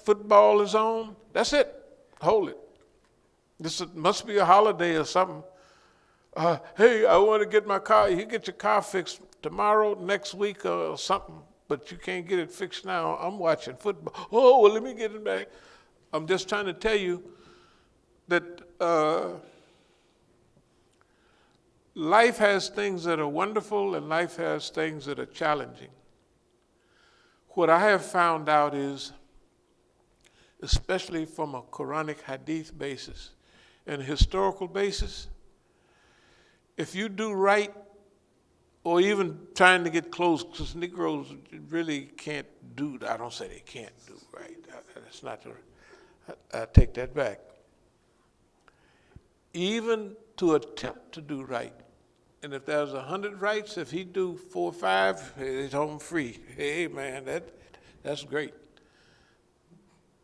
football is on, that's it. Hold it. Must be a holiday or something. Hey, I want to get my car. You get your car fixed tomorrow, next week, or something, but you can't get it fixed now. I'm watching football. Oh, well, let me get it back. I'm just trying to tell you that life has things that are wonderful and life has things that are challenging. What I have found out is, especially from a Quranic hadith basis and a historical basis, if you do right, or even trying to get close, because Negroes really can't do, I don't say they can't do right. That's not the, I take that back. Even to attempt to do right. And if there's 100 rights, if he do 4 or 5, he's home free. Hey, man, that's great.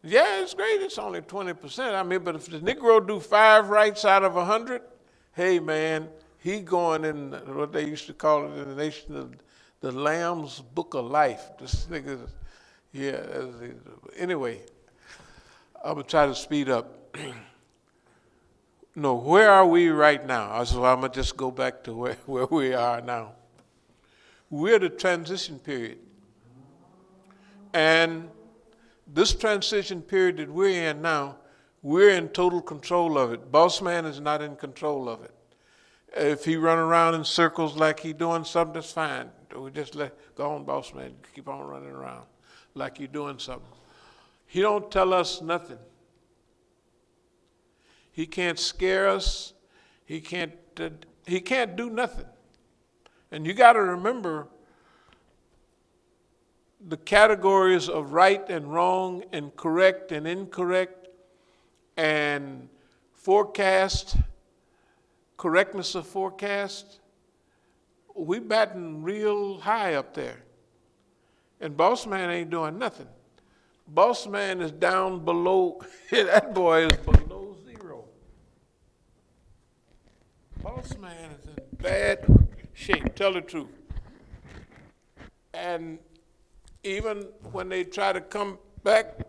Yeah, it's great. It's only 20%. I mean, but if the Negro do 5 rights out of 100, hey, man, he going in what they used to call it in the nation of the Lamb's Book of Life. This nigga, yeah. Anyway, I'm gonna try to speed up. No, where are we right now? So I'm gonna just go back to where we are now. We're the transition period. And this transition period that we're in now, we're in total control of it. Boss man is not in control of it. If he run around in circles like he doing something, that's fine. We just go on, boss man, keep on running around like you're doing something. He don't tell us nothing. He can't scare us. He can't do nothing. And you got to remember the categories of right and wrong and correct and incorrect and forecast, correctness of forecast. We batting real high up there. And boss man ain't doing nothing. Boss man is down below, that boy is below zero. Boss man is in bad shape, tell the truth. And even when they try to come back,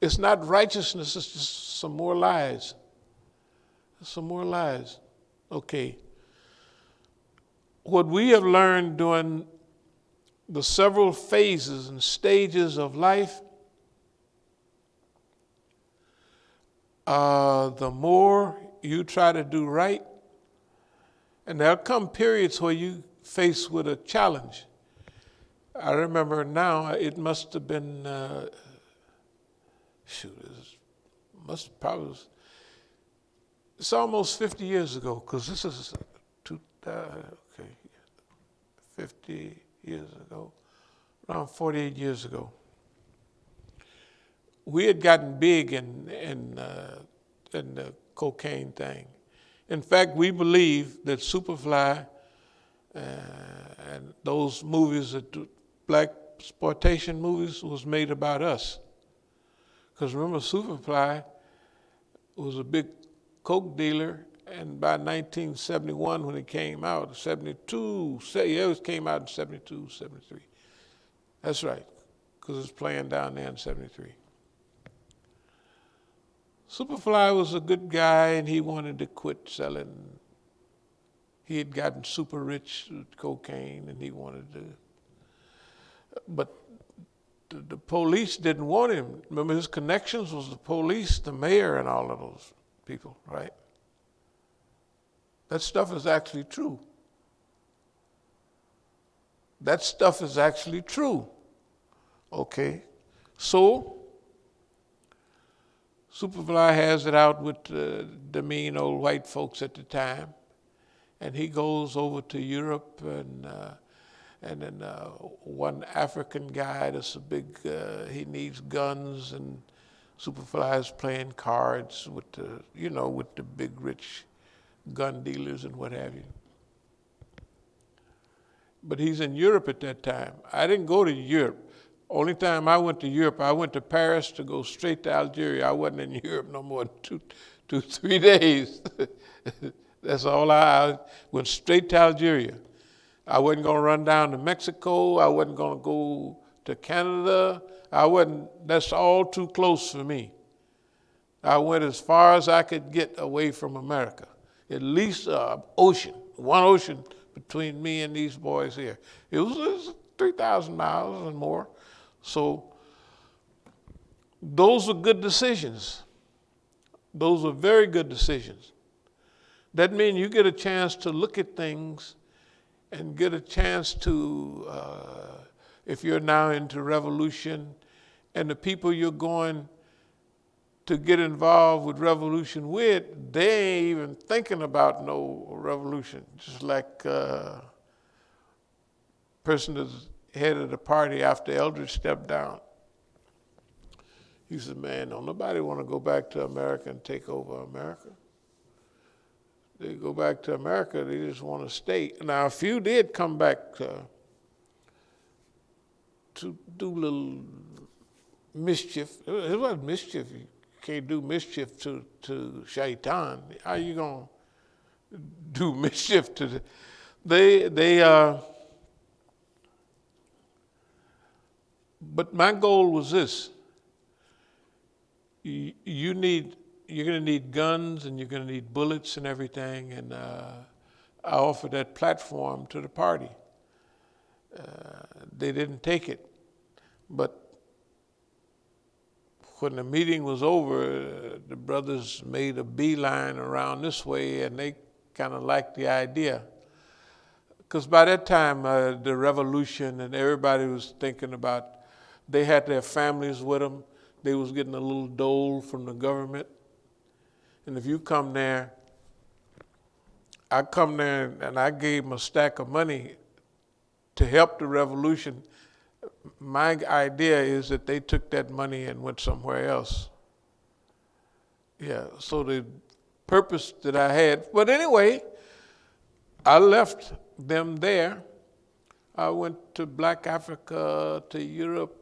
it's not righteousness, it's just some more lies. Some more lies. Okay. What we have learned during the several phases and stages of life, the more you try to do right, and there'll come periods where you face with a challenge. I remember now, it must have been, it's almost 50 years ago, because this is 50 years ago, around 48 years ago. We had gotten big in the cocaine thing. In fact, we believe that Superfly and those movies, black exploitation movies, was made about us. Because remember, Superfly was a big coke dealer, and by 1971, when it came out, 72, it came out in 72, 73. That's right, because it's playing down there in 73. Superfly was a good guy, and he wanted to quit selling. He had gotten super rich with cocaine, and he wanted to. But the police didn't want him. Remember, his connections was the police, the mayor, and all of those people, right? That stuff is actually true. That stuff is actually true. Okay, so Superfly has it out with the mean old white folks at the time, and he goes over to Europe, and then one African guy that's a big, he needs guns, and Superfly is playing cards with the big rich gun dealers and what have you. But he's in Europe at that time. I didn't go to Europe. Only time I went to Europe, I went to Paris to go straight to Algeria. I wasn't in Europe no more than 3 days. That's all I went straight to Algeria. I wasn't going to run down to Mexico. I wasn't going to go to Canada. That's all too close for me. I went as far as I could get away from America. At least one ocean between me and these boys here. It was 3,000 miles and more. So those were good decisions. Those were very good decisions. That means you get a chance to look at things and get a chance to, if you're now into revolution, and the people you're going to get involved with revolution with, they ain't even thinking about no revolution. Just like person that's head of the party after Eldridge stepped down. He said, man, don't nobody want to go back to America and take over America. They go back to America, they just want to stay. Now, a few did come back to do little mischief. It wasn't mischief. You can't do mischief to Shaitan. How you going to do mischief to but my goal was this. You're going to need guns and you're going to need bullets and everything, and I offered that platform to the party. They didn't take it, but when the meeting was over, the brothers made a beeline around this way, and they kind of liked the idea. Because by that time, the revolution and everybody was thinking about, they had their families with them. They was getting a little dole from the government. And if you come there, I come there and I gave them a stack of money to help the revolution. My idea is that they took that money and went somewhere else. Yeah, so the purpose that I had, but anyway, I left them there. I went to Black Africa, to Europe,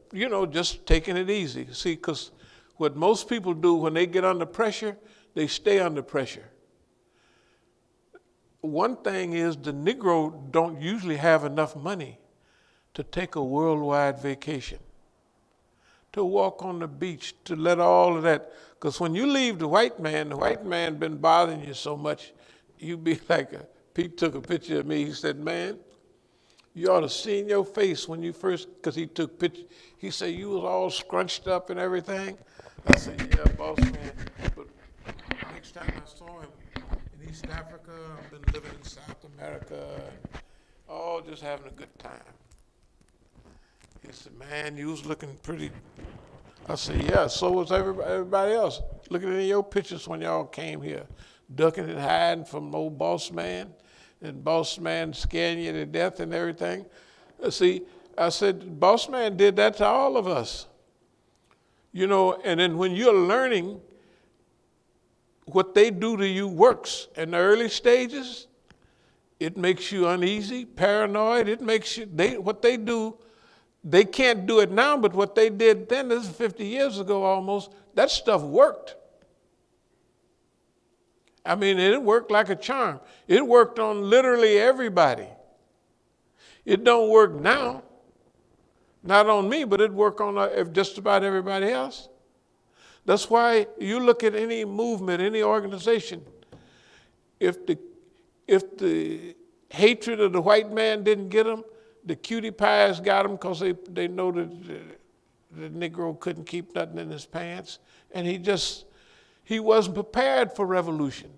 just taking it easy. See, because what most people do when they get under pressure, they stay under pressure. One thing is the Negro don't usually have enough money to take a worldwide vacation, to walk on the beach, to let all of that. Because when you leave the white man been bothering you so much, you be like, Pete took a picture of me. He said, man, you ought to see in your face when you first, because he took pictures. He said, you was all scrunched up and everything. I said, yeah, boss man. But next time I saw him in East Africa, I've been living in South America, all just having a good time. He said, man, you was looking pretty. I said, yeah, so was everybody else. Looking at your pictures when y'all came here, ducking and hiding from old boss man, and boss man scaring you to death and everything. See, I said, boss man did that to all of us. And then when you're learning, what they do to you works in the early stages. It makes you uneasy, paranoid. It makes you, what they do, they can't do it now, but what they did then, this is 50 years ago almost, that stuff worked. I mean, it worked like a charm. It worked on literally everybody. It don't work now. Not on me, but it worked on just about everybody else. That's why you look at any movement, any organization, if the hatred of the white man didn't get them, the cutie pies got them because they know that the Negro couldn't keep nothing in his pants. And he wasn't prepared for revolution.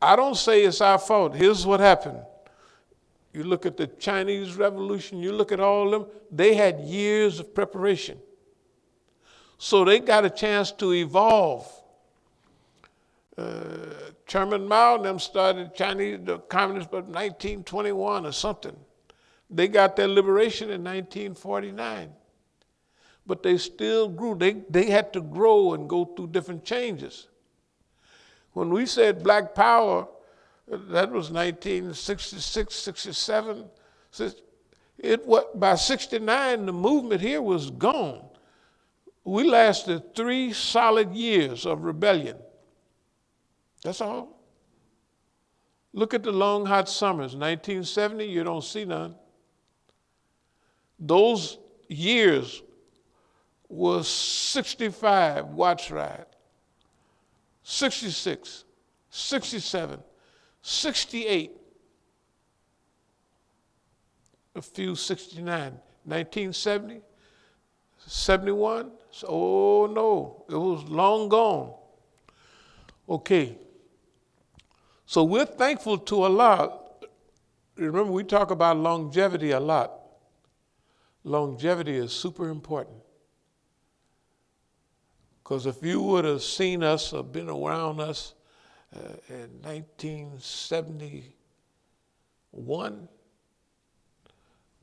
I don't say it's our fault. Here's what happened. You look at the Chinese Revolution, you look at all of them, they had years of preparation. So they got a chance to evolve. Chairman Mao and them started the communists, but 1921 or something. They got their liberation in 1949. But they still grew. They had to grow and go through different changes. When we said Black Power, that was 1966, 67. By 69, the movement here was gone. We lasted 3 solid years of rebellion. That's all. Look at the long, hot summers. 1970, you don't see none. Those years was 65 watch ride, 66, 67, 68, a few 69, 1970, 71. Oh no, it was long gone. Okay, so we're thankful to Allah. Remember, we talk about longevity a lot. Longevity is super important. Because if you would have seen us or been around us in 1971,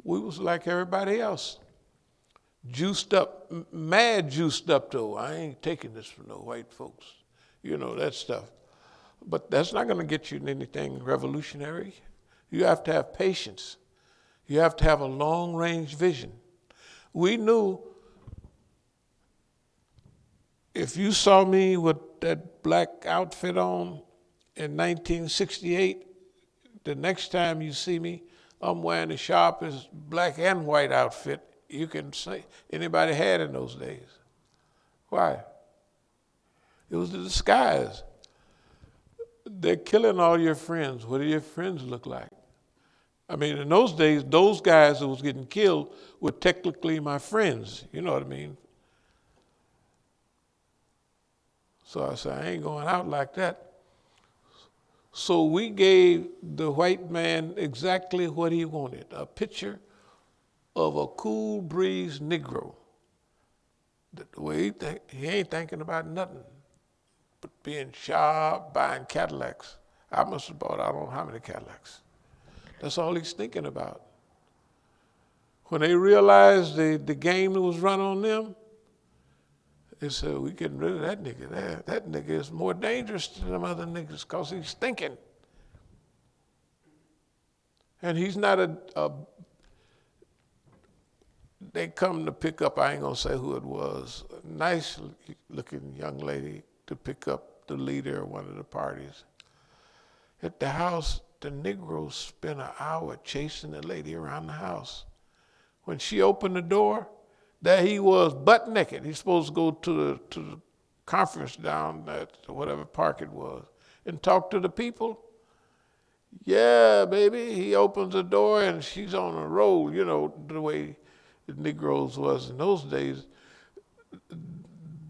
we was like everybody else. Juiced up, mad juiced up though. I ain't taking this from no white folks. You know, that stuff. But that's not going to get you anything revolutionary. You have to have patience. You have to have a long-range vision. We knew if you saw me with that black outfit on in 1968, the next time you see me, I'm wearing the sharpest black and white outfit you can say anybody had in those days. Why? It was the disguise. They're killing all your friends. What do your friends look like? I mean, in those days, those guys that was getting killed were technically my friends. You know what I mean? So I said, I ain't going out like that. So we gave the white man exactly what he wanted, a picture of a cool breeze Negro. The way he ain't thinking about nothing but being sharp, buying Cadillacs. I must have bought I don't know how many Cadillacs. That's all he's thinking about. When they realized the game that was run on them, they said, we getting rid of that nigga there. That nigga is more dangerous than them other niggas because he's thinking. And he's not they come to pick up, I ain't gonna say who it was, a nice looking young lady to pick up the leader of one of the parties. At the house, the Negroes spent an hour chasing the lady around the house. When she opened the door, there he was, butt naked. He's supposed to go to the conference down at whatever park it was and talk to the people. Yeah, baby. He opens the door and she's on a roll, you know, the way the Negroes was in those days.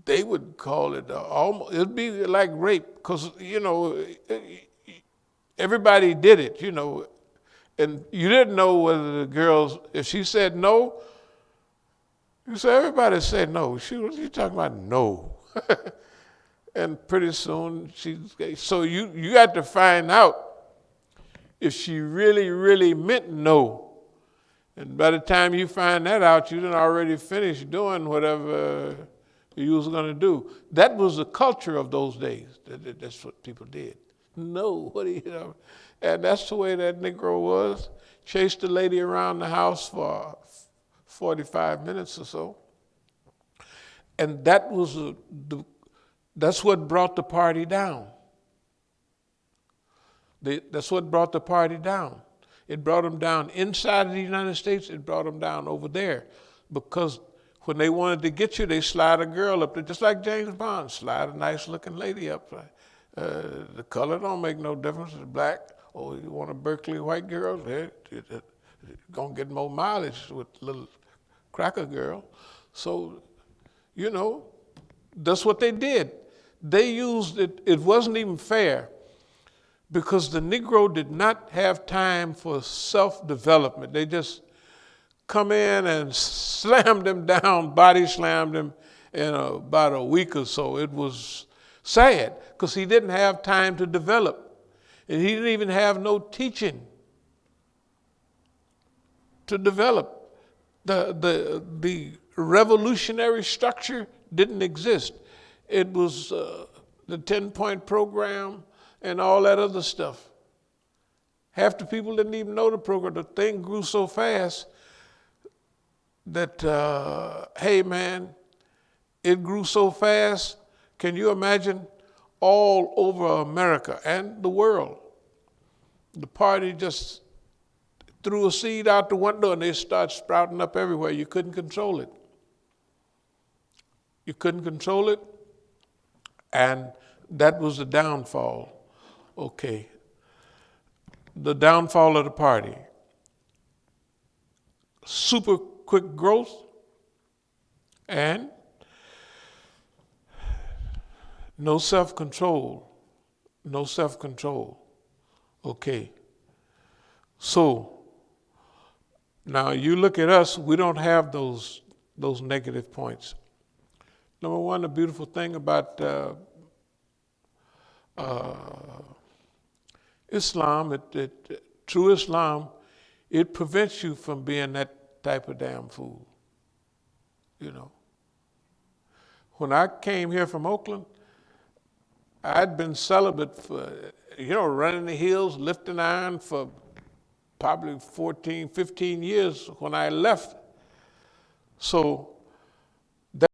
They would call it almost, it'd be like rape because, you know, everybody did it, you know, and you didn't know whether the girls, if she said no, you said, everybody said no. What you talking about? No. And pretty soon, so you got to find out if she really, really meant no. And by the time you find that out, you done already finished doing whatever you was going to do. That was the culture of those days. That's what people did. No, what do you know? And that's the way that Negro was. Chased the lady around the house for 45 minutes or so. And that was that's what brought the party down. That's what brought the party down. It brought them down inside of the United States. It brought them down over there. Because when they wanted to get you, they slide a girl up there, just like James Bond, slide a nice looking lady up there. The color don't make no difference. It's black. Oh, you want a Berkeley white girl? You're going to get more mileage with little cracker girl. So, you know, that's what they did. They used it. It wasn't even fair because the Negro did not have time for self-development. They just come in and slammed him down, body slammed him in about a week or so. It was sad because he didn't have time to develop. And he didn't even have no teaching to develop. The revolutionary structure didn't exist. It was the 10-point program and all that other stuff. Half the people didn't even know the program. The thing grew so fast that, hey man, it grew so fast. Can you imagine all over America and the world, the party just threw a seed out the window and they start sprouting up everywhere. You couldn't control it. You couldn't control it. And that was the downfall. Okay. The downfall of the party. Super quick growth and no self-control. No self-control. Okay. So now you look at us, we don't have those negative points. Number one, the beautiful thing about Islam, true Islam, it prevents you from being that type of damn fool. You know. When I came here from Oakland, I'd been celibate for, running the hills, lifting iron for probably 14, 15 years when I left. So